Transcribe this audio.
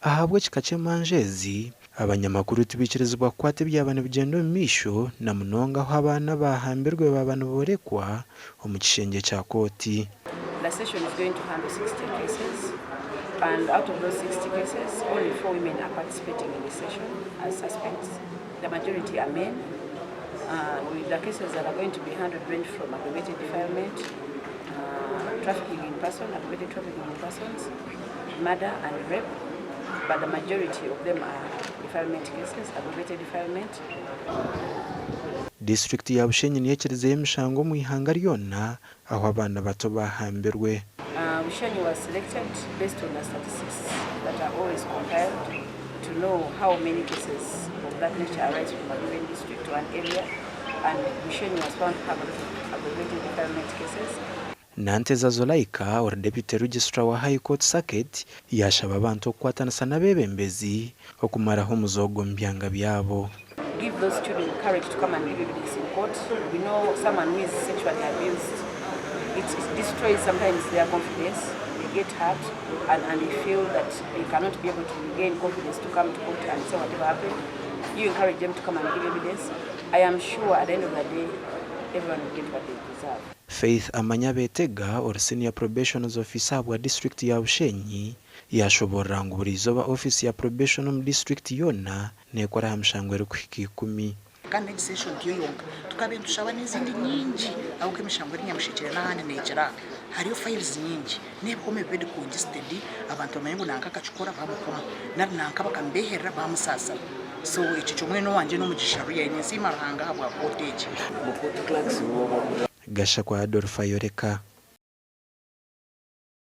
ahabwa kika ky'emanjezi abanyamakuru tubikirizibwa kukwata ebyabana bigenda omu maisho na munonga aho abaana bahambirwe babana borekwa omu kishengye kya Kooti. The session is going to handle 60 cases, and out of those 60 cases, only 4 women are participating in the session as suspects. The majority are men. With the cases that are going to be handled range from aggravated defilement, trafficking in person, aggravated trafficking in persons, murder and rape, but the majority of them are defilement cases, aggravated defilement. District ya Bushenyi niyekirizeyo emishango mu ihanga ryona aho abana bato bahambirwe. Bushenyi was selected based on the statistics that are always compiled to know how many cases of that nature arise from a given district to an area, and Bushenyi was found to have a lot of aggravated defilement cases. Nanteza Zolaika or Deputy Registrar wa High Court Circuit yashaba abantu okukwatanisa n'abebembezi okumaraho muzogo mu byanga byabo. Give those children courage to come and give evidence in court. We know someone who is sexually abused, it destroys sometimes their confidence. They get hurt and they feel that they cannot be able to gain confidence to come to court and say whatever happened. You encourage them to come and give evidence. I am sure at the end of the day, everyone will get what they deserve. Faith Amanya Betega or Senior Probation Officer wa District ya Bushenyi yashobora nguburizo ba Office ya Probation mu District yona nekora hamshangwe rukuhiki 10. Kandi session yonka tukabentushaba n'izindi nyingi aho kemishangwe nyamushikira n'ahandi negera hariyo files nyingi nebikome bedi congested abantu bamenye nanka kachukora bamukoma nanka bakambehera bamusasa. So ichicho mweno wanje no mugisharuya inisima rahanga habwa cottage. Gasha kwa Adolfa Yoreka.